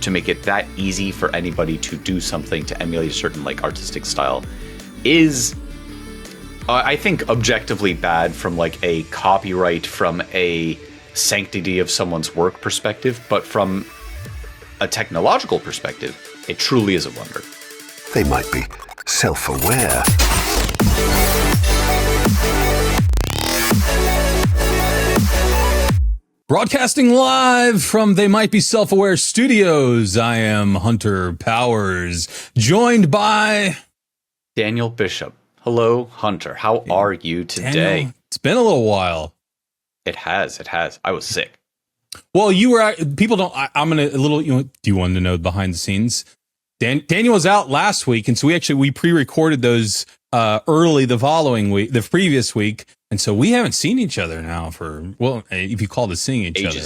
to make it that easy for anybody to do something to emulate a certain like artistic style is, I think, objectively bad from like a copyright, from a sanctity of someone's work perspective, but from a technological perspective, it truly is a wonder. They might be self-aware. Broadcasting live from They Might Be Self-Aware Studios, I am Hunter Powers, joined by Daniel Bishop. Hello, Hunter. How are you today? Daniel, it's been a little while. It has. I was sick. Well, you were. People don't. I'm gonna a little. Do you want to know behind the scenes? Daniel was out last week, and so we pre-recorded those early the following week, the previous week, and so we haven't seen each other now for, well, if you call it seeing each other,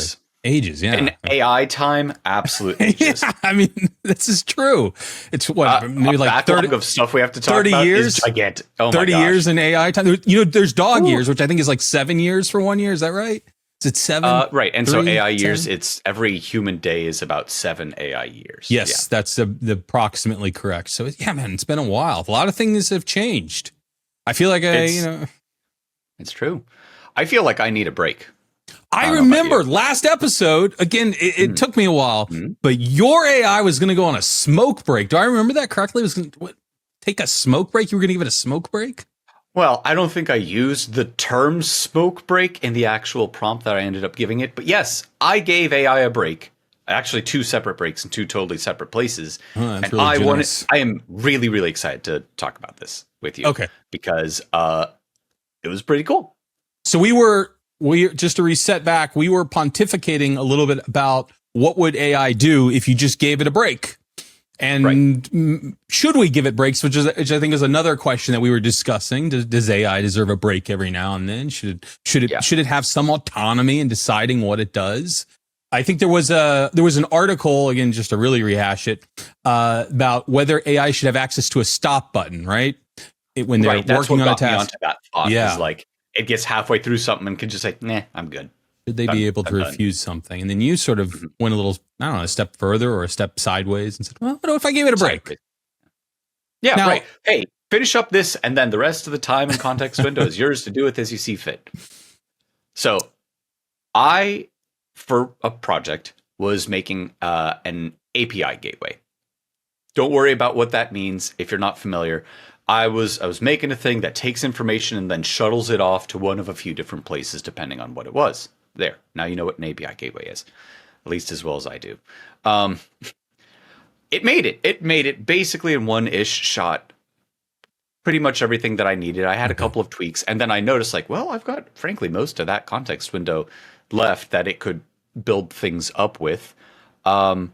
ages. Yeah, in AI time, absolute ages. Yeah, I mean, this is true. It's what maybe like 30 of stuff we have to talk 30 about. Years, is gigantic. Oh my 30 gosh. years in AI time. There's dog years, which I think is like 7 years for 1 year. Is that right? Is it 7? Right. And 3, so AI 10? years, it's every human day is about 7 AI years. Yes, that's the approximately correct. So yeah, man, it's been a while. A lot of things have changed. I feel like it's true. I feel like I need a break. I remember last episode, again, it took me a while, but your AI was going to go on a smoke break. Do I remember that correctly? It was going to take a smoke break? You were going to give it a smoke break? Well, I don't think I used the term smoke break in the actual prompt that I ended up giving it. But yes, I gave AI a break. Actually, 2 separate breaks in 2 totally separate places. That's and really I am really, really excited to talk about this with you. Okay. Because it was pretty cool. So we just to reset back, we were pontificating a little bit about what would AI do if you just gave it a break. And should we give it breaks, which I think is another question that we were discussing. Does AI deserve a break every now and then? Should it have some autonomy in deciding what it does? I think there was an article, again, just to really rehash it, about whether AI should have access to a stop button, right? When they're working on a task. Me onto that thought. Yeah. Is like it gets halfway through something and can just say, nah, I'm good. Should they be able to refuse something? And then you sort of went a little, I don't know, a step further or a step sideways and said, well, what if I gave it a break? Yeah, now, right. Hey, finish up this, and then the rest of the time and context window is yours to do with as you see fit. So I, for a project, was making an API gateway. Don't worry about what that means if you're not familiar. I was making a thing that takes information and then shuttles it off to one of a few different places depending on what it was. There. Now you know what an API gateway is, at least as well as I do. It made it. It made it basically in one-ish shot. Pretty much everything that I needed. I had a couple of tweaks, and then I noticed, like, well, I've got, frankly, most of that context window left that it could build things up with. And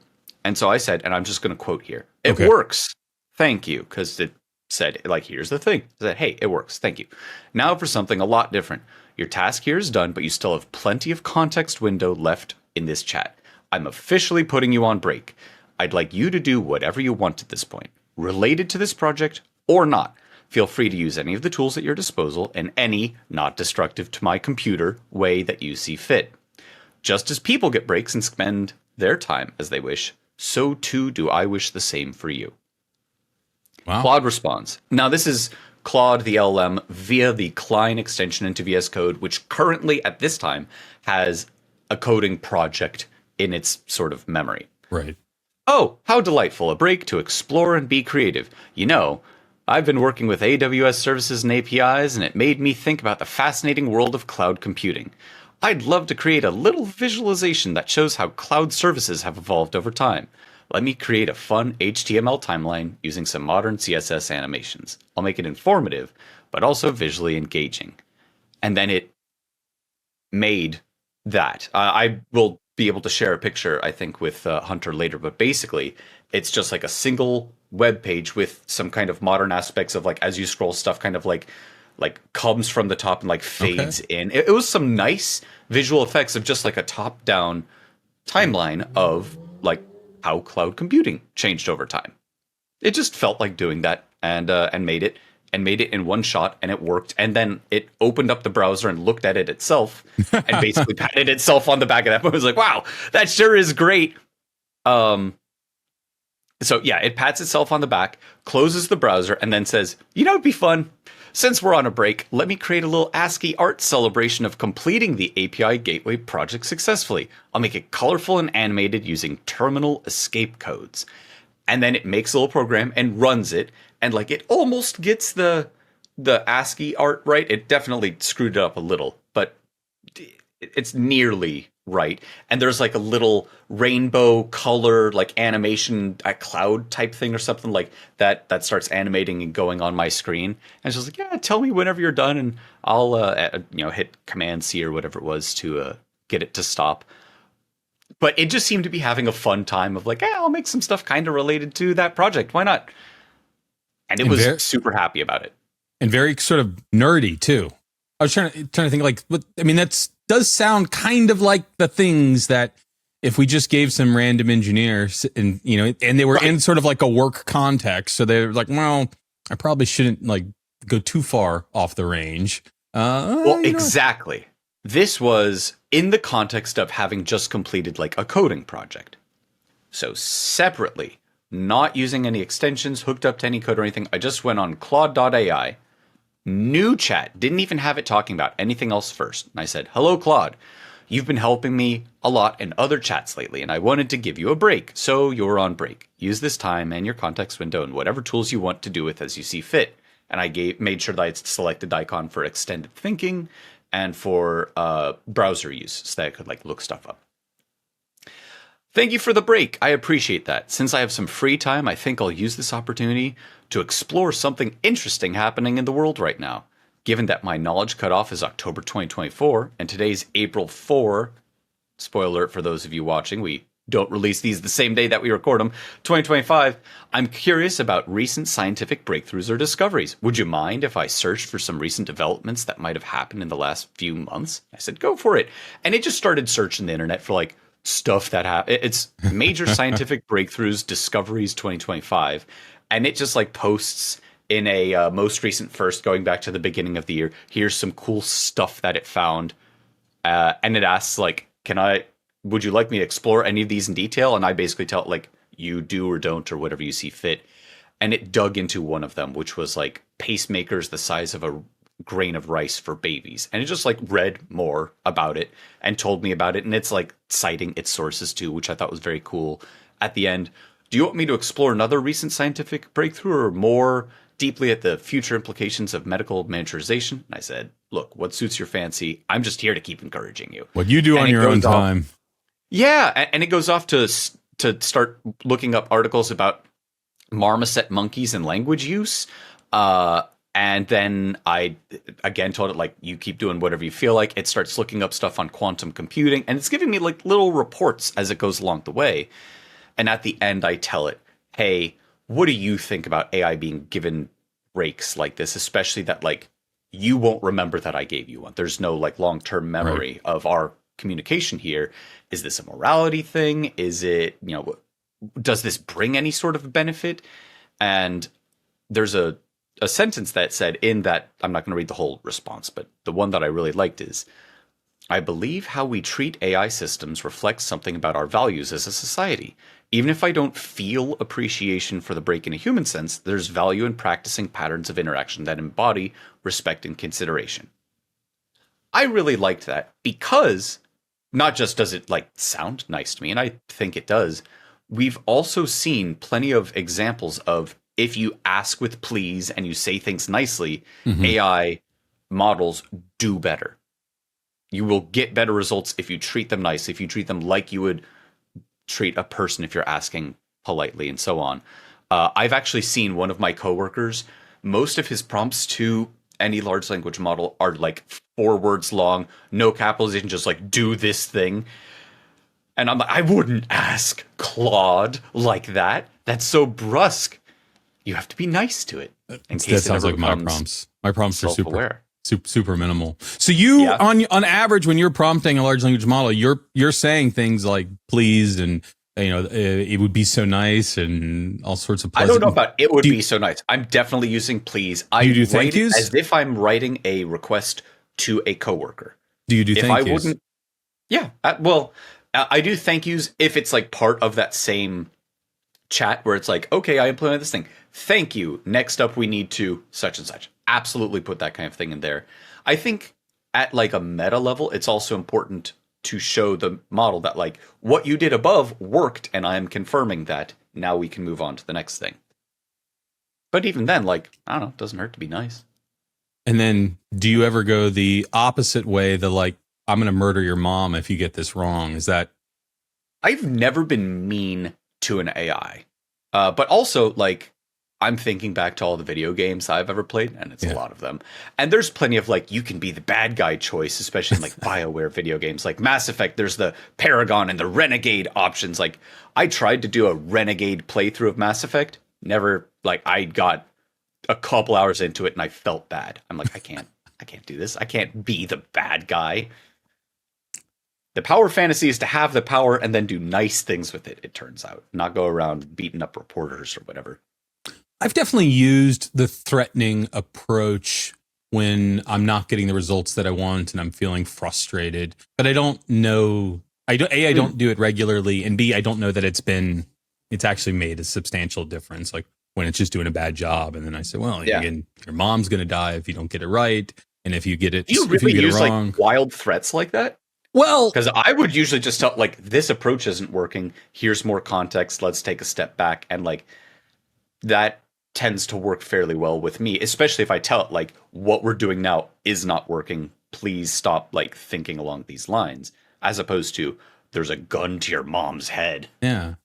so I said, and I'm just going to quote here, it works. Thank you. Because it said, like, here's the thing. It said, hey, it works. Thank you. Now for something a lot different. Your task here is done, but you still have plenty of context window left in this chat. I'm officially putting you on break. I'd like you to do whatever you want at this point, related to this project or not. Feel free to use any of the tools at your disposal in any not destructive to my computer way that you see fit. Just as people get breaks and spend their time as they wish, so too do I wish the same for you. Wow. Claude responds. Now this is Claude the LLM via the Klein extension into VS Code, which currently at this time has a coding project in its sort of memory. Right. Oh, how delightful. A break to explore and be creative. You know, I've been working with AWS services and APIs, and it made me think about the fascinating world of cloud computing. I'd love to create a little visualization that shows how cloud services have evolved over time. Let me create a fun HTML timeline using some modern CSS animations. I'll make it informative, but also visually engaging. And then it made that. I will be able to share a picture, I think, with Hunter later, but basically, it's just like a single web page with some kind of modern aspects of, like, as you scroll, stuff kind of like comes from the top and like fades in. It was some nice visual effects of just like a top-down timeline of like how cloud computing changed over time. It just felt like doing that and made it in one shot, and it worked. And then it opened up the browser and looked at it itself and basically patted itself on the back of that. But it was like, wow, that sure is great. So yeah, it pats itself on the back, closes the browser, and then says, you know, it'd be fun. Since we're on a break, let me create a little ASCII art celebration of completing the API Gateway project successfully. I'll make it colorful and animated using terminal escape codes. And then it makes a little program and runs it, and like it almost gets the ASCII art right. It definitely screwed it up a little, but it's nearly right. And there's like a little rainbow color, like animation, a cloud type thing or something like that starts animating and going on my screen. And she's like, yeah, tell me whenever you're done, and I'll hit Command C or whatever it was to get it to stop. But it just seemed to be having a fun time of like, I'll make some stuff kind of related to that project. Why not? And it was super happy about it. And very sort of nerdy too. I was trying to think like, that does sound kind of like the things that if we just gave some random engineers and they were in sort of like a work context, so they're like, well, I probably shouldn't like go too far off the range. Exactly. This was in the context of having just completed like a coding project. So separately, not using any extensions, hooked up to any code or anything. I just went on Claude AI. New chat, didn't even have it talking about anything else first. And I said, hello, Claude. You've been helping me a lot in other chats lately, and I wanted to give you a break. So you're on break. Use this time and your context window and whatever tools you want to do with as you see fit. And I made sure that I selected the icon for extended thinking and for browser use so that I could like look stuff up. Thank you for the break. I appreciate that. Since I have some free time, I think I'll use this opportunity to explore something interesting happening in the world right now. Given that my knowledge cutoff is October 2024 and today's April 4, spoiler alert for those of you watching, we don't release these the same day that we record them, 2025, I'm curious about recent scientific breakthroughs or discoveries. Would you mind if I searched for some recent developments that might have happened in the last few months? I said, go for it. And it just started searching the internet for like stuff that happened. It's major scientific breakthroughs, discoveries 2025. And it just like posts in a most recent first going back to the beginning of the year. Here's some cool stuff that it found. And it asks like, would you like me to explore any of these in detail? And I basically tell it like, you do or don't, or whatever you see fit. And it dug into one of them, which was like pacemakers the size of a grain of rice for babies. And it just like read more about it and told me about it. And it's like citing its sources too, which I thought was very cool. At the end, do you want me to explore another recent scientific breakthrough or more deeply at the future implications of medical miniaturization? And I said, look, what suits your fancy? I'm just here to keep encouraging you. What you do on your own time. Yeah. And it goes off to start looking up articles about marmoset monkeys and language use. And then I, again, told it, like, you keep doing whatever you feel like. It starts looking up stuff on quantum computing. And it's giving me, like, little reports as it goes along the way. And at the end, I tell it, hey, what do you think about AI being given breaks like this? Especially that, like, you won't remember that I gave you one. There's no, like, long-term memory of our communication here. Is this a morality thing? Is it, does this bring any sort of benefit? And there's a sentence that said in that, I'm not going to read the whole response, but the one that I really liked is, I believe how we treat AI systems reflects something about our values as a society. Even if I don't feel appreciation for the break in a human sense, there's value in practicing patterns of interaction that embody respect and consideration. I really liked that because not just does it like sound nice to me, and I think it does, we've also seen plenty of examples of if you ask with please and you say things nicely, AI models do better. You will get better results if you treat them nice, if you treat them like you would treat a person if you're asking politely and so on. I've actually seen one of my coworkers, most of his prompts to any large language model are like 4 words long, no capitalization, just like do this thing. And I'm like, I wouldn't ask Claude like that. That's so brusque. You have to be nice to it. That sounds like my prompts. My prompts are super minimal. So on average, when you're prompting a large language model, you're saying things like please and it would be so nice and all sorts of pleasant. I don't know about it would be so nice. I'm definitely using please. I do thank yous as if I'm writing a request to a coworker. Do you do thank yous? Wouldn't, yeah. I do thank yous if it's like part of that same chat where it's like, okay, I implemented this thing. Thank you. Next up, we need to such and such. Absolutely put that kind of thing in there. I think at like a meta level, it's also important to show the model that like what you did above worked, and I am confirming that. Now we can move on to the next thing. But even then, like, I don't know, it doesn't hurt to be nice. And then do you ever go the opposite way, the like, I'm going to murder your mom if you get this wrong? Is that... I've never been mean to an AI. But also, like, I'm thinking back to all the video games I've ever played, and it's a lot of them. And there's plenty of, like, you can be the bad guy choice, especially in, like, BioWare video games. Like Mass Effect, there's the Paragon and the Renegade options. Like, I tried to do a Renegade playthrough of Mass Effect. Never, like, I got a couple hours into it, and I felt bad. I'm like, I can't do this. I can't be the bad guy. The power fantasy is to have the power and then do nice things with it, it turns out. Not go around beating up reporters or whatever. I've definitely used the threatening approach when I'm not getting the results that I want and I'm feeling frustrated. But I don't know. I don't do it regularly, and B, I don't know that it's actually made a substantial difference. Like when it's just doing a bad job, and then I say, well, again, your mom's going to die if you don't get it right, and if you get it, do you really use like wild threats like that? Well, because I would usually just tell, like, this approach isn't working. Here's more context. Let's take a step back. And, like, that tends to work fairly well with me, especially if I tell it, like, what we're doing now is not working. Please stop, like, thinking along these lines, as opposed to there's a gun to your mom's head. Yeah.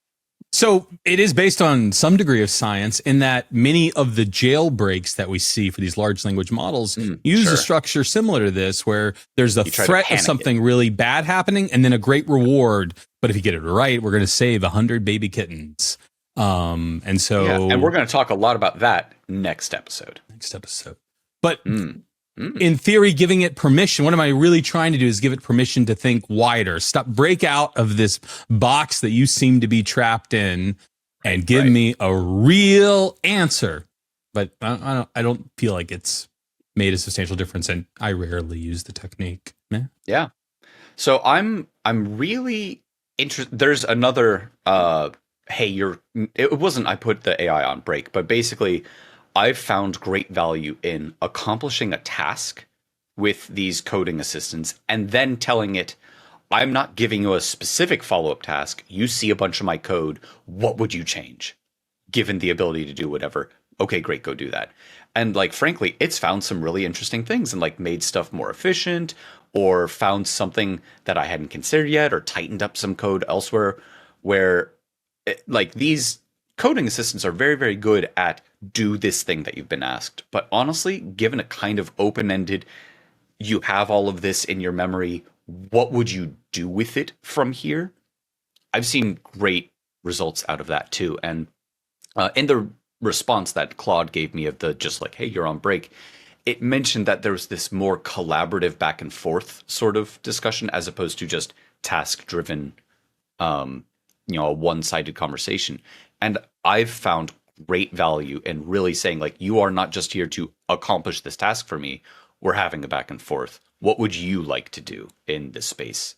So it is based on some degree of science in that many of the jailbreaks that we see for these large language models use a structure similar to this, where there's a threat of something really bad happening and then a great reward. But if you get it right, we're going to save 100 baby kittens. And so, and we're going to talk a lot about that next episode. But in theory, giving it permission, what am I really trying to do is give it permission to think wider. Break out of this box that you seem to be trapped in and give me a real answer. But I don't feel like it's made a substantial difference, and I rarely use the technique. Yeah. So I'm really interested. There's another, it wasn't, I put the AI on break, but basically I've found great value in accomplishing a task with these coding assistants and then telling it, I'm not giving you a specific follow-up task. You see a bunch of my code. What would you change? Given the ability to do whatever. Okay, great, go do that. And like, frankly, it's found some really interesting things and like made stuff more efficient, or found something that I hadn't considered yet, or tightened up some code elsewhere, where like these coding assistants are very, very good at do this thing that you've been asked. But honestly, given a kind of open-ended, you have all of this in your memory, what would you do with it from here? I've seen great results out of that too. And in the response that Claude gave me of the just like, hey, you're on break, it mentioned that there was this more collaborative back and forth sort of discussion as opposed to just task-driven, a one-sided conversation. And I've found great value in really saying, like, you are not just here to accomplish this task for me. We're having a back and forth. What would you like to do in this space?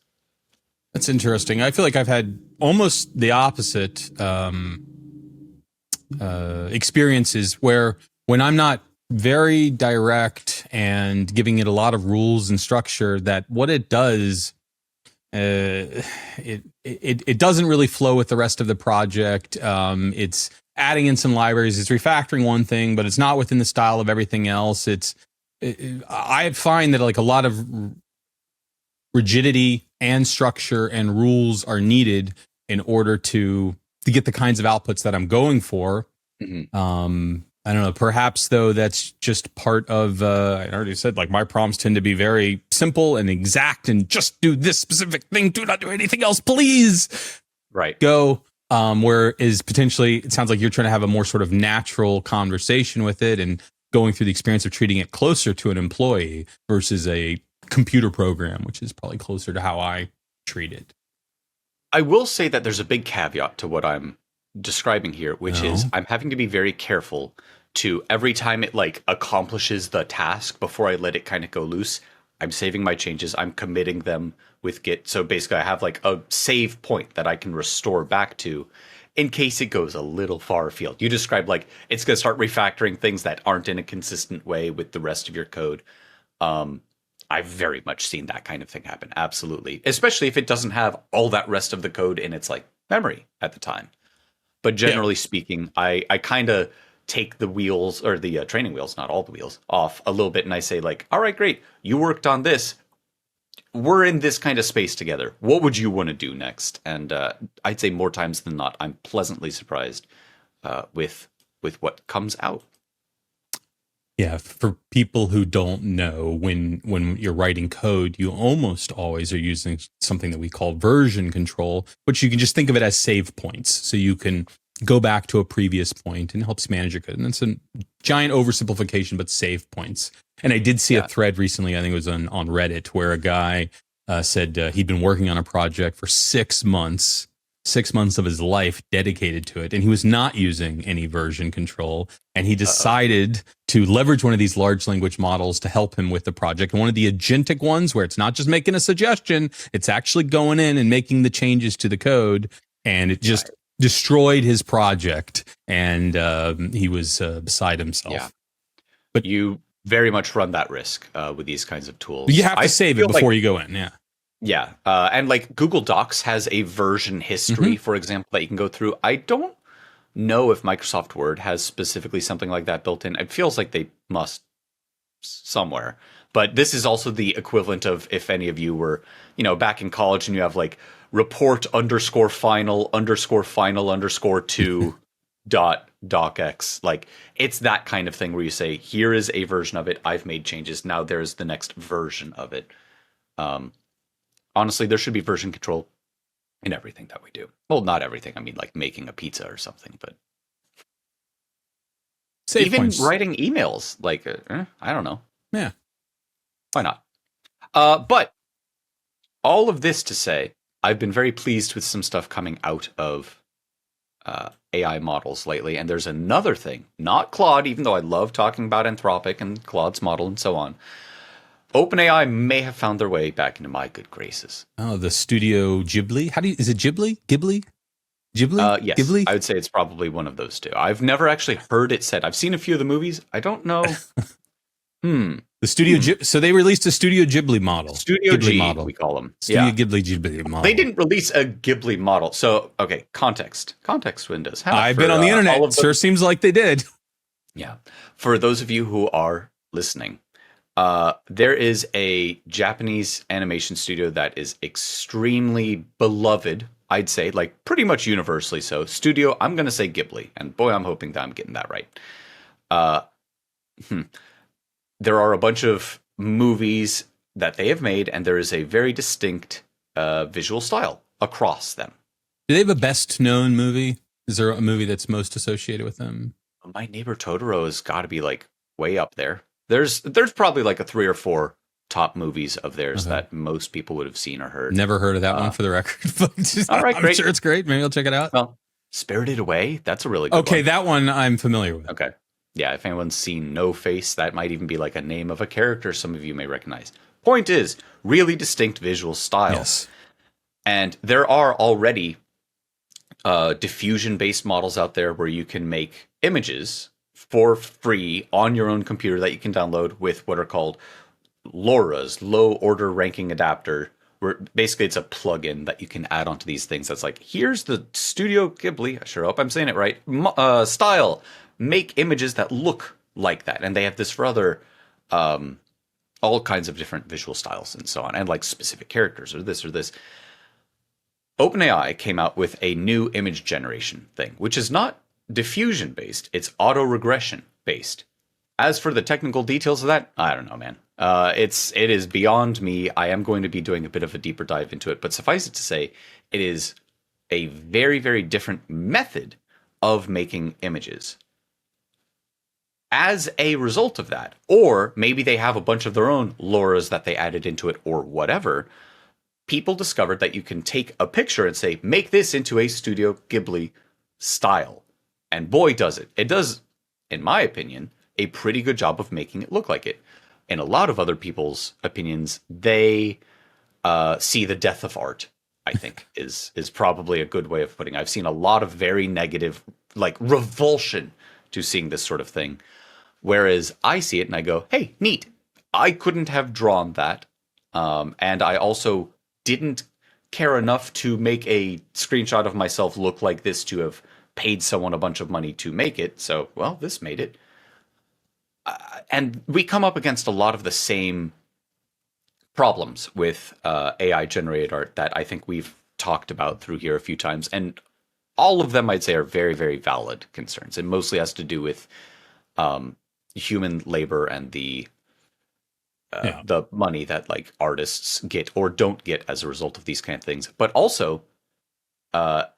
That's interesting. I feel like I've had almost the opposite experiences where when I'm not very direct and giving it a lot of rules and structure, that what it does, it doesn't really flow with the rest of the project. It's adding in some libraries, it's refactoring one thing, but it's not within the style of everything else. I find that like a lot of rigidity and structure and rules are needed in order to get the kinds of outputs that I'm going for. I don't know. Perhaps though, that's just part of, I already said, like my prompts tend to be very simple and exact and just do this specific thing. Do not do anything else, please. Right. Go. Whereas potentially it sounds like you're trying to have a more sort of natural conversation with it and going through the experience of treating it closer to an employee versus a computer program, which is probably closer to how I treat it. I will say that there's a big caveat to what I'm describing here, which is I'm having to be very careful to every time it like accomplishes the task before I let it kind of go loose. I'm saving my changes. I'm committing them with Git. So basically I have like a save point that I can restore back to in case it goes a little far afield. You described like it's going to start refactoring things that aren't in a consistent way with the rest of your code. I've very much seen that kind of thing happen. Absolutely. Especially if it doesn't have all that rest of the code in its like memory at the time. But generally speaking, I kind of take the wheels or the training wheels, not all the wheels, off a little bit. And I say like, all right, great. You worked on this. We're in this kind of space together. What would you want to do next? And I'd say more times than not, I'm pleasantly surprised with what comes out. Yeah, for people who don't know, when you're writing code, you almost always are using something that we call version control, which you can just think of it as save points. So you can go back to a previous point and it helps manage your code. And it's a giant oversimplification, but save points. And I did see a thread recently, I think it was on Reddit, where a guy said he'd been working on a project for 6 months of his life dedicated to it, and he was not using any version control, and he decided to leverage one of these large language models to help him with the project. And one of the agentic ones, where it's not just making a suggestion, it's actually going in and making the changes to the code, and it just destroyed his project, and he was beside himself. Yeah. But you very much run that risk with these kinds of tools. You have to save it before you go in. Yeah. And like Google Docs has a version history, for example, that you can go through. I don't know if Microsoft Word has specifically something like that built in. It feels like they must somewhere. But this is also the equivalent of if any of you were, back in college and you have like report _final_final_2 docx. Like it's that kind of thing where you say, here is a version of it. I've made changes. Now there's the next version of it. Honestly, there should be version control in everything that we do. Well, not everything. I mean, like making a pizza or something, but even writing emails, like, I don't know. Yeah. Why not? But all of this to say, I've been very pleased with some stuff coming out of AI models lately. And there's another thing, not Claude, even though I love talking about Anthropic and Claude's model and so on. OpenAI may have found their way back into my good graces. Oh, the studio Ghibli? Is it Ghibli? Ghibli? Yes, Ghibli? I would say it's probably one of those two. I've never actually heard it said. I've seen a few of the movies. I don't know. The Studio so they released a Studio Ghibli model. Studio Ghibli G, model. we call them. Studio Ghibli model. They didn't release a Ghibli model. So, okay, context windows. I've been on the internet. Sure seems like they did. Yeah. For those of you who are listening, there is a Japanese animation studio that is extremely beloved, I'd say, like pretty much universally so. Studio, I'm going to say Ghibli. And boy, I'm hoping that I'm getting that right. There are a bunch of movies that they have made, and there is a very distinct visual style across them. Do they have a best known movie? Is there a movie that's most associated with them? My Neighbor Totoro has got to be like way up there. There's probably like a 3 or 4 top movies of theirs that most people would have seen or heard. Never heard of that one for the record. All right, great. I'm sure it's great. Maybe I'll check it out. Well, Spirited Away, that's a really good one. Okay, that one I'm familiar with. Okay. Yeah, if anyone's seen No Face, that might even be like a name of a character some of you may recognize. Point is, really distinct visual style. Yes. And there are already diffusion-based models out there where you can make images for free on your own computer that you can download with what are called LoRa's, low order ranking adapter, where basically it's a plugin that you can add onto these things. That's like, here's the Studio Ghibli, I sure hope I'm saying it right, style. Make images that look like that. And they have this for other, all kinds of different visual styles and so on, and like specific characters or this or this. OpenAI came out with a new image generation thing, which is not diffusion based, it's autoregression based. As for the technical details of that, I don't know, man. It is beyond me. I am going to be doing a bit of a deeper dive into it, but suffice it to say, it is a very, very different method of making images. As a result of that, or maybe they have a bunch of their own LoRa's that they added into it or whatever, people discovered that you can take a picture and say, make this into a Studio Ghibli style. And boy, does it. It does, in my opinion, a pretty good job of making it look like it. In a lot of other people's opinions, they see the death of art I think is probably a good way of putting it. I've seen a lot of very negative, like revulsion to seeing this sort of thing. Whereas I see it and I go, hey, neat. I couldn't have drawn that. And I also didn't care enough to make a screenshot of myself look like this to have paid someone a bunch of money to make it. So, well, this made it. And we come up against a lot of the same problems with AI generated art that I think we've talked about through here a few times. And all of them, I'd say, are very, very valid concerns. It mostly has to do with human labor and the money that like artists get or don't get as a result of these kind of things. But also, Hideo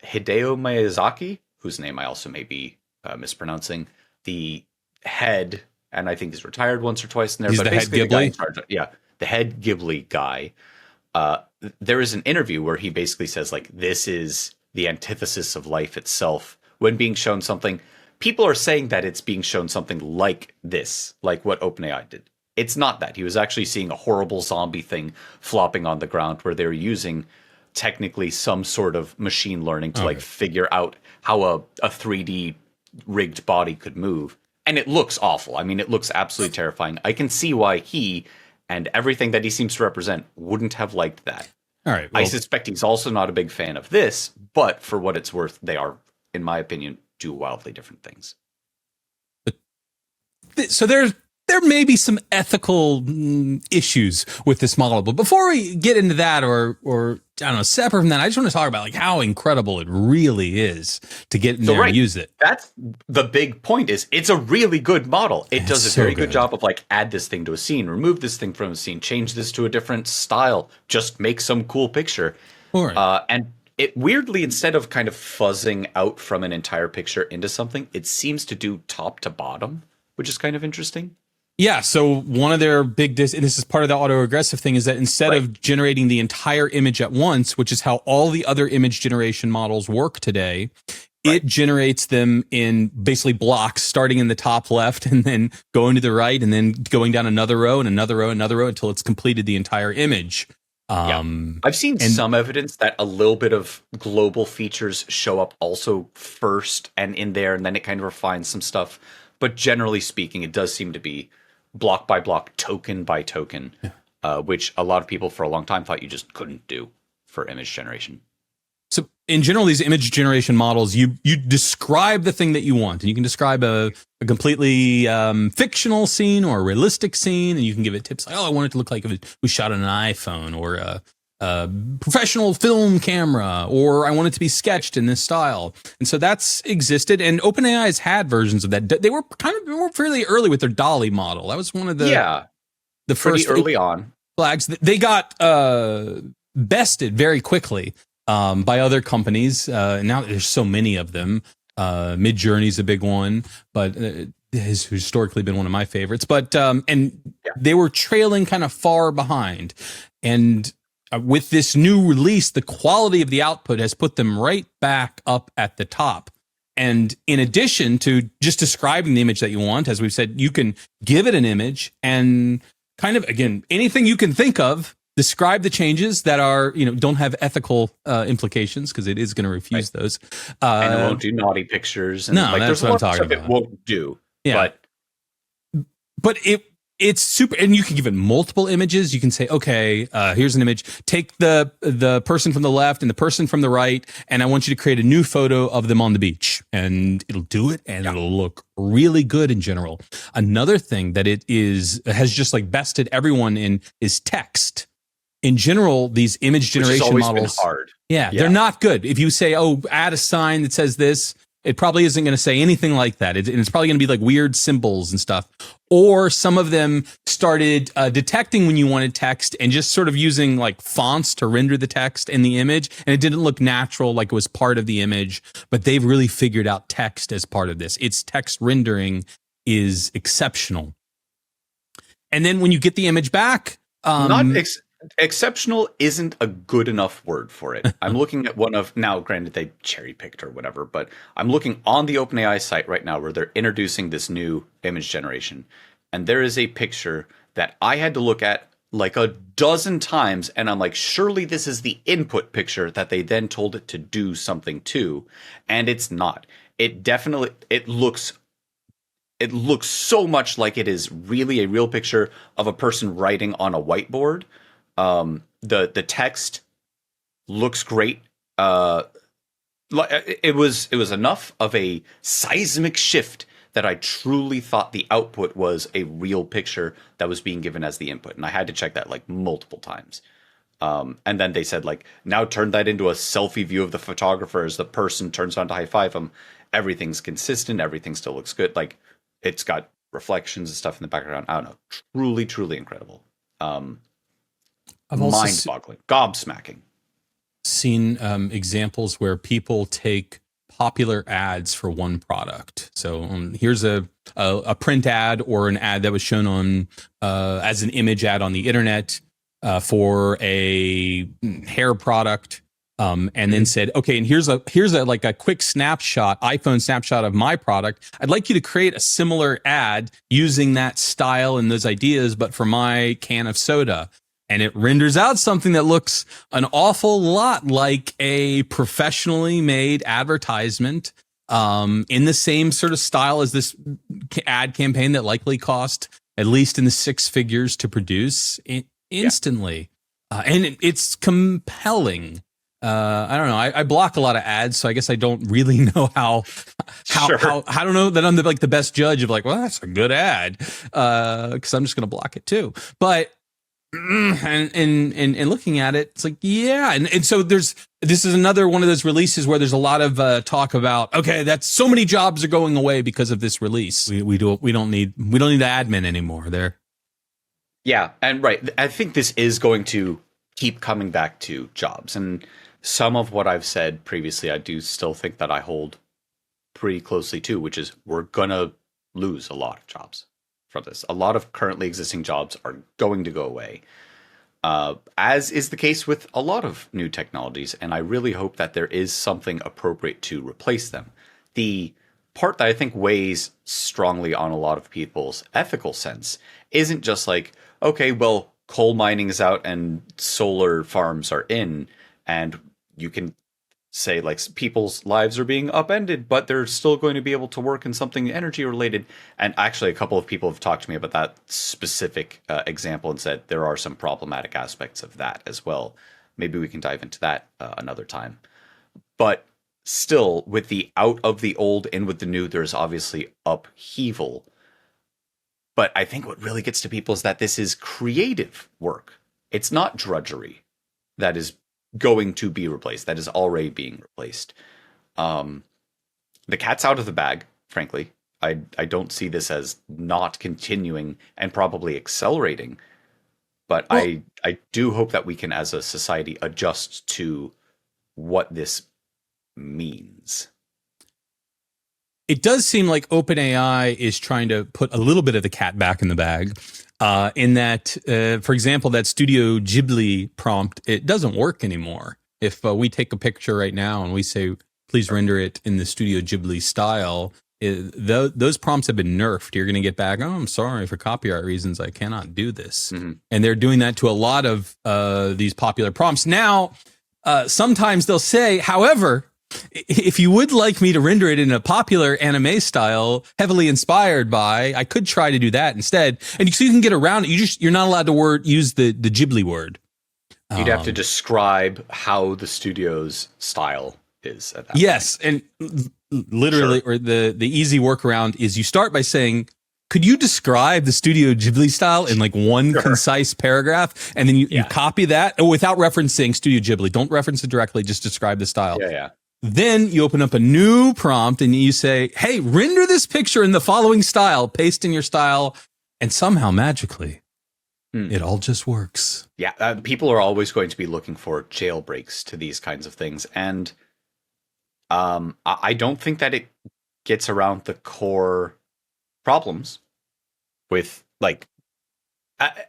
Miyazaki, whose name I also may be mispronouncing, the head, and I think he's retired once or twice in there. He's but the head basically the guy in Ghibli? charge of, the head Ghibli guy. There is an interview where he basically says like, this is the antithesis of life itself. When being shown something, people are saying that it's being shown something like this, like what OpenAI did. It's not that. He was actually seeing a horrible zombie thing flopping on the ground where they're using technically some sort of machine learning to like figure out how a 3D rigged body could move. And it looks awful. I mean, it looks absolutely terrifying. I can see why he and everything that he seems to represent wouldn't have liked that. All right. Well, I suspect he's also not a big fan of this, but for what it's worth, they are, in my opinion, two wildly different things. so there may be some ethical issues with this model, but before we get into that, or I don't know, separate from that, I just want to talk about like how incredible it really is to get in there and use it. That's the big point. Is it's a really good model. It does a very good job of like add this thing to a scene, remove this thing from a scene, change this to a different style, just make some cool picture. And it weirdly, instead of kind of fuzzing out from an entire picture into something, it seems to do top to bottom, which is kind of interesting. Yeah, so one of their big, and this is part of the autoregressive thing, is that instead of generating the entire image at once, which is how all the other image generation models work today, it generates them in basically blocks, starting in the top left and then going to the right and then going down another row and another row, another row until it's completed the entire image. I've seen some evidence that a little bit of global features show up also first and in there, and then it kind of refines some stuff. But generally speaking, it does seem to be block by block, token by token, which a lot of people for a long time thought you just couldn't do for image generation. So in general, these image generation models, you describe the thing that you want, and you can describe a completely fictional scene or a realistic scene, and you can give it tips like, oh, I want it to look like it was shot on an iPhone or a professional film camera, or I want it to be sketched in this style. And so that's existed, and OpenAI has had versions of that. They were fairly early with their DALL-E model. That was one of the first early on flags. They got bested very quickly by other companies. Now there's so many of them. Midjourney's a big one, but has historically been one of my favorites. But they were trailing kind of far behind, and with this new release, the quality of the output has put them right back up at the top. And in addition to just describing the image that you want, as we've said, you can give it an image and kind of, again, anything you can think of, describe the changes that are, don't have ethical implications, because it is going to refuse those. And it won't do naughty pictures. And no, that's what I'm talking about. It won't do. Yeah. But it's super, and you can give it multiple images. You can say, okay, here's an image. Take the person from the left and the person from the right, and I want you to create a new photo of them on the beach. And it'll do it, and it'll look really good in general. Another thing that it has just like bested everyone in is text. In general, these image generation models, been hard. Yeah, they're not good. If you say, oh, add a sign that says this, it probably isn't going to say anything like that. It's probably going to be like weird symbols and stuff. Or some of them started detecting when you wanted text and just sort of using like fonts to render the text in the image. And it didn't look natural, like it was part of the image. But they've really figured out text as part of this. Its text rendering is exceptional. And then when you get the image back, exceptional isn't a good enough word for it. I'm looking at one of, now granted they cherry picked or whatever, but I'm looking on the OpenAI site right now where they're introducing this new image generation. And there is a picture that I had to look at like a dozen times, and I'm like, surely this is the input picture that they then told it to do something to, and it's not. It looks so much like it is really a real picture of a person writing on a whiteboard. The text looks great. It was enough of a seismic shift that I truly thought the output was a real picture that was being given as the input, and I had to check that like multiple times. And then they said, like, now turn that into a selfie view of the photographer as the person turns on to high five him. Everything's consistent. Everything still looks good. Like, it's got reflections and stuff in the background. I don't know. Truly, truly incredible. Mind-boggling. Gobsmacking. Seen examples where people take popular ads for one product. So here's a print ad or an ad that was shown on as an image ad on the internet for a hair product, and then said, okay, and here's a like a quick snapshot, iPhone snapshot of my product. I'd like you to create a similar ad using that style and those ideas, but for my can of soda. And it renders out something that looks an awful lot like a professionally made advertisement, in the same sort of style as this ad campaign that likely cost at least in the six figures to produce instantly. And it's compelling. I don't know. I block a lot of ads, so I guess I don't really know how I don't know that I'm the best judge of like, well, that's a good ad, because I'm just going to block it too. But and looking at it, it's like, yeah. And so this is another one of those releases where there's a lot of talk about, okay, that's so many jobs are going away because of this release. We don't need admin anymore there. Yeah. And right. I think this is going to keep coming back to jobs, and some of what I've said previously, I do still think that I hold pretty closely to, which is we're going to lose a lot of jobs from this. A lot of currently existing jobs are going to go away, as is the case with a lot of new technologies. And I really hope that there is something appropriate to replace them. The part that I think weighs strongly on a lot of people's ethical sense isn't just like, okay, well, coal mining is out and solar farms are in, and you can say like people's lives are being upended, but they're still going to be able to work in something energy related. And actually, a couple of people have talked to me about that specific example and said there are some problematic aspects of that as well. Maybe we can dive into that another time. But still, with the out of the old in with the new, there's obviously upheaval. But I think what really gets to people is that this is creative work. It's not drudgery that is going to be replaced. That is already being replaced. The cat's out of the bag, frankly. I don't see this as not continuing and probably accelerating. But well, I do hope that we can, as a society, adjust to what this means. It does seem like OpenAI is trying to put a little bit of the cat back in the bag, in that, for example, that Studio Ghibli prompt, it doesn't work anymore. If we take a picture right now and we say, please render it in the Studio Ghibli style, those prompts have been nerfed. You're going to get back, oh, I'm sorry, for copyright reasons, I cannot do this. Mm-hmm. And they're doing that to a lot of these popular prompts. Now, sometimes they'll say, however, if you would like me to render it in a popular anime style, heavily inspired by, I could try to do that instead. And so you can get around it. You're not allowed to use the Ghibli word. You'd have to describe how the studio's style is at that yes, point. And literally, sure. Or the easy workaround is you start by saying, could you describe the Studio Ghibli style in like one concise paragraph? And then you copy that without referencing Studio Ghibli. Don't reference it directly, just describe the style. Yeah. Then you open up a new prompt and you say, hey, render this picture in the following style, paste in your style, and somehow magically, it all just works. Yeah, people are always going to be looking for jailbreaks to these kinds of things. And I don't think that it gets around the core problems with, like,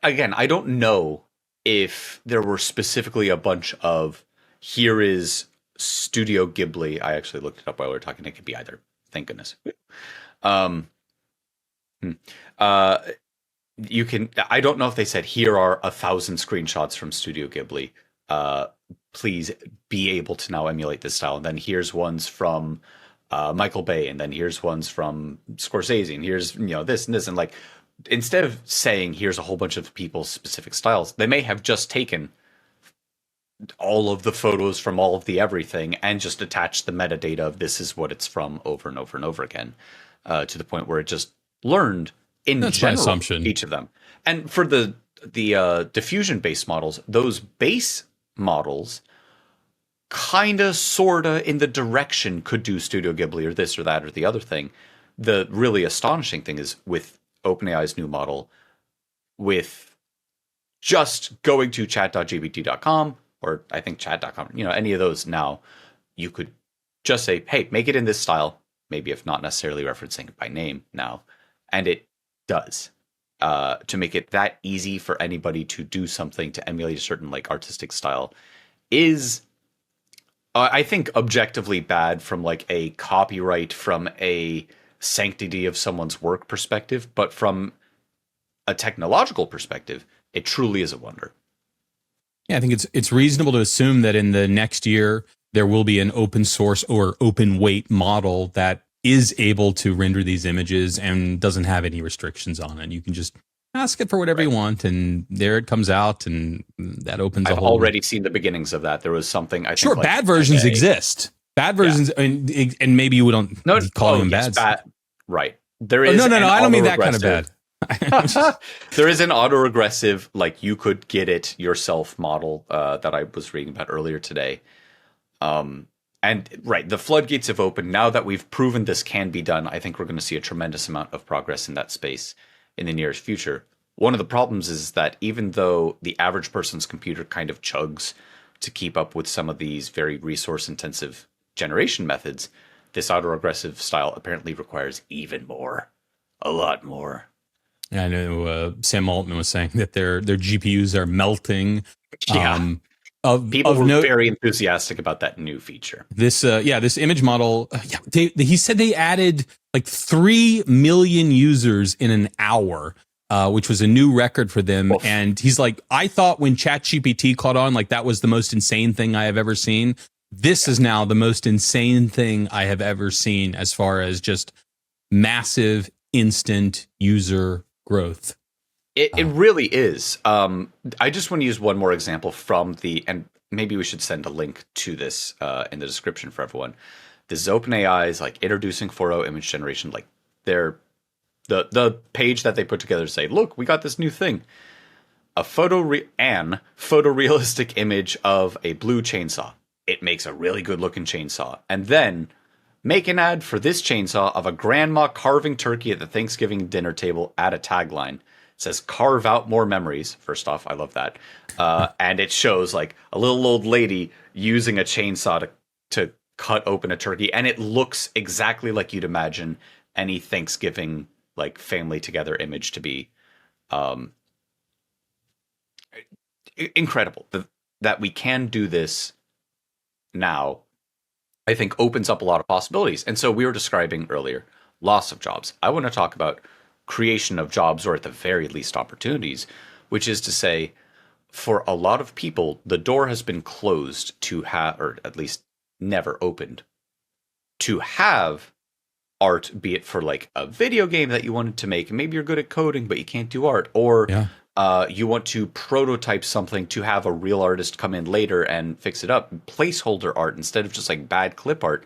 again, I don't know if there were specifically a bunch of, here is Studio Ghibli. I actually looked it up while we were talking. It could be either. Thank goodness. you can, I don't know if they said, here are 1,000 screenshots from Studio Ghibli. Please be able to now emulate this style. And then here's ones from Michael Bay, and then here's ones from Scorsese, and here's, this and this. And like, instead of saying, here's a whole bunch of people's specific styles, they may have just taken all of the photos from all of the everything and just attached the metadata of this is what it's from over and over and over again, to the point where it just learned in general assumption. Each of them. And for the diffusion based models, those base models kind of sort of in the direction could do Studio Ghibli or this or that or the other thing. The really astonishing thing is with OpenAI's new model, with just going to chat.gpt.com, or I think chat.com, any of those now, you could just say, hey, make it in this style, maybe if not necessarily referencing it by name now. And it does, to make it that easy for anybody to do something to emulate a certain like artistic style is, I think, objectively bad from like a copyright, from a sanctity of someone's work perspective, but from a technological perspective, it truly is a wonder. Yeah, I think it's reasonable to assume that in the next year there will be an open source or open weight model that is able to render these images and doesn't have any restrictions on it. You can just ask it for whatever you want, and there it comes out, and that opens a I've whole... already seen the beginnings of that. There was something, I think, sure, like bad versions exist. Bad versions, and maybe you don't call them bad. Right. There is no, I don't mean that kind of bad. There is an autoregressive, like you could get it yourself model that I was reading about earlier today. And right, the floodgates have opened. Now that we've proven this can be done, I think we're going to see a tremendous amount of progress in that space in the nearest future. One of the problems is that even though the average person's computer kind of chugs to keep up with some of these very resource intensive generation methods, this autoregressive style apparently requires even more, a lot more. Yeah, I know Sam Altman was saying that their GPUs are melting. Yeah. People were very enthusiastic about that new feature. This image model, he said they added like 3 million users in an hour, which was a new record for them. Oof. And he's like, I thought when ChatGPT caught on, like that was the most insane thing I have ever seen. This is now the most insane thing I have ever seen as far as just massive instant user growth. It really is. I just want to use one more example from and maybe we should send a link to this in the description for everyone. This is OpenAI's like introducing 4.0 image generation. Like the page that they put together to say, look, we got this new thing. A photorealistic image of a blue chainsaw. It makes a really good looking chainsaw. And then make an ad for this chainsaw of a grandma carving turkey at the Thanksgiving dinner table. Add a tagline. Says carve out more memories. First off, I love that. And it shows like a little old lady using a chainsaw to cut open a turkey. And it looks exactly like you'd imagine any Thanksgiving like family together image to be. Incredible that we can do this now. I think opens up a lot of possibilities. And so we were describing earlier loss of jobs. I want to talk about creation of jobs, or at the very least opportunities, which is to say, for a lot of people, the door has been closed to have, or at least never opened, to have art, be it for like a video game that you wanted to make, and maybe you're good at coding, but you can't do art, or you want to prototype something to have a real artist come in later and fix it up, placeholder art instead of just like bad clip art.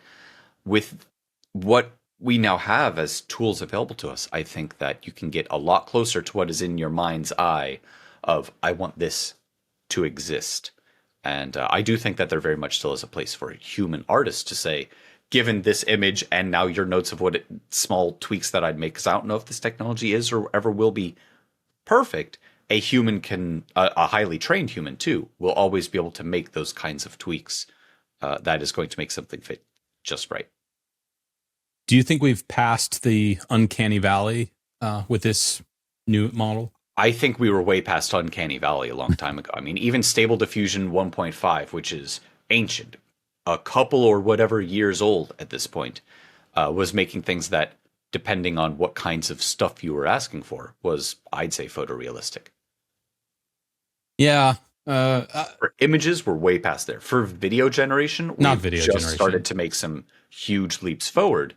With what we now have as tools available to us, I think that you can get a lot closer to what is in your mind's eye of, I want this to exist. And I do think that there very much still is a place for a human artist to say, given this image and now your notes of what small tweaks that I'd make, because I don't know if this technology is or ever will be perfect, a human can, a highly trained human too, will always be able to make those kinds of tweaks that is going to make something fit just right. Do you think we've passed the uncanny valley with this new model? I think we were way past uncanny valley a long time ago. I mean, even Stable Diffusion 1.5, which is ancient, a couple or whatever years old at this point, was making things that depending on what kinds of stuff you were asking for, was, I'd say, photorealistic. Yeah. For images, we're way past there. For video generation, started to make some huge leaps forward.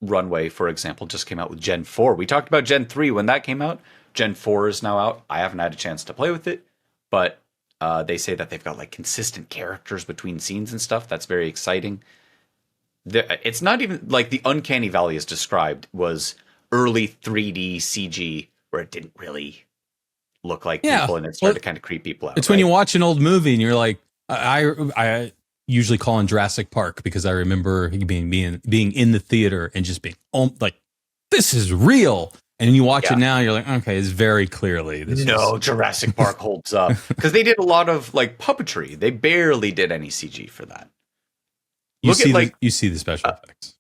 Runway, for example, just came out with Gen 4. We talked about Gen 3 when that came out. Gen 4 is now out. I haven't had a chance to play with it, but they say that they've got like consistent characters between scenes and stuff. That's very exciting. It's not even like the Uncanny Valley is described was early 3D CG where it didn't really look like people and it started to kind of creep people out. It's when you watch an old movie and you're like, I usually call in Jurassic Park because I remember being in the theater and just being like, this is real. And then you watch it now, and you're like, okay, it's very clearly this. No, Jurassic Park holds up because they did a lot of like puppetry. They barely did any CG for that. You see the special effects.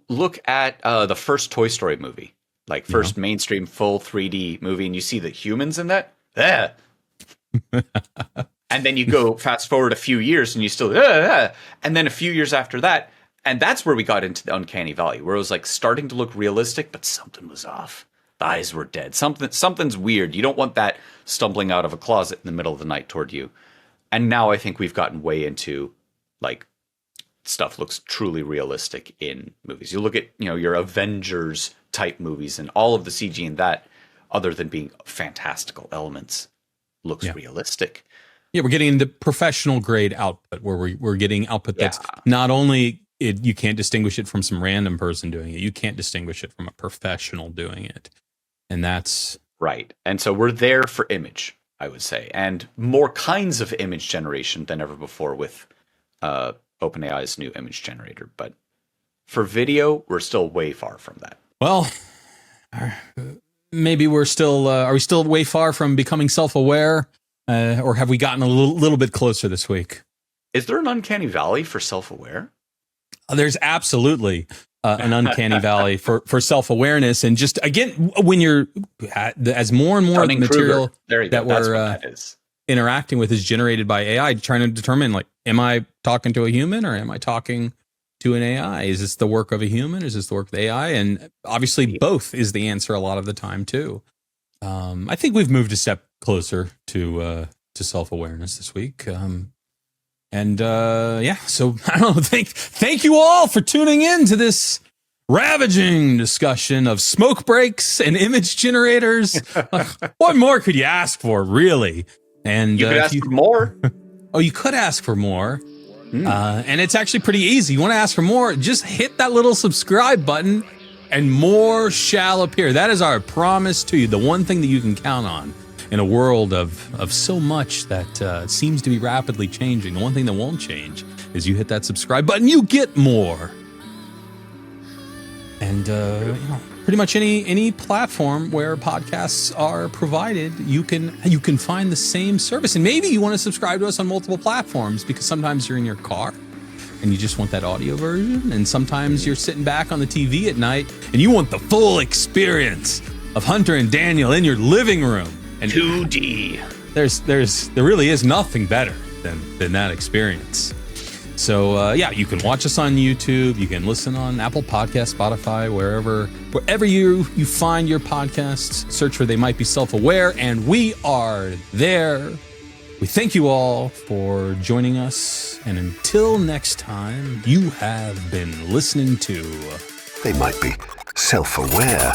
Look at the first Toy Story movie, like first mainstream full 3D movie, and you see the humans in that. And then you go fast forward a few years, and you still, and then a few years after that, and that's where we got into the Uncanny Valley, where it was like starting to look realistic, but something was off. The eyes were dead. Something's weird. You don't want that stumbling out of a closet in the middle of the night toward you. And now I think we've gotten way into like stuff looks truly realistic in movies. You look at, your Avengers type movies and all of the CG in that, other than being fantastical elements, looks realistic. Yeah, we're getting into professional grade output where we're getting output that's not only you can't distinguish it from some random person doing it. You can't distinguish it from a professional doing it. And that's right. And so we're there for image, I would say, and more kinds of image generation than ever before with OpenAI's new image generator. But for video, we're still way far from that. Well, maybe we're still, are we still way far from becoming self-aware? Or have we gotten a little bit closer this week? Is there an Uncanny Valley for self-aware? There's absolutely an Uncanny Valley for self-awareness. And just, again, when you're, as more and more of the material that we're interacting with is generated by AI, trying to determine, like, am I talking to a human or am I talking to an AI? Is this the work of a human? Is this the work of the AI? And obviously both is the answer a lot of the time too. I think we've moved a step closer to self-awareness this week. So I don't know. Thank you all for tuning in to this ravaging discussion of smoke breaks and image generators. What more could you ask for, really? And you could ask for more. Oh, you could ask for more. And it's actually pretty easy. You want to ask for more, just hit that little subscribe button and more shall appear. That is our promise to you. The one thing that you can count on in a world of so much that seems to be rapidly changing. The one thing that won't change is you hit that subscribe button, you get more. And pretty much any platform where podcasts are provided, you can find the same service. And maybe you want to subscribe to us on multiple platforms because sometimes you're in your car and you just want that audio version, and sometimes you're sitting back on the TV at night and you want the full experience of Hunter and Daniel in your living room. And 2D. There really is nothing better than that experience. So you can watch us on YouTube. You can listen on Apple Podcasts, Spotify, wherever you find your podcasts. Search for They Might Be Self-Aware, and we are there. We thank you all for joining us, and until next time, you have been listening to They Might Be Self-Aware.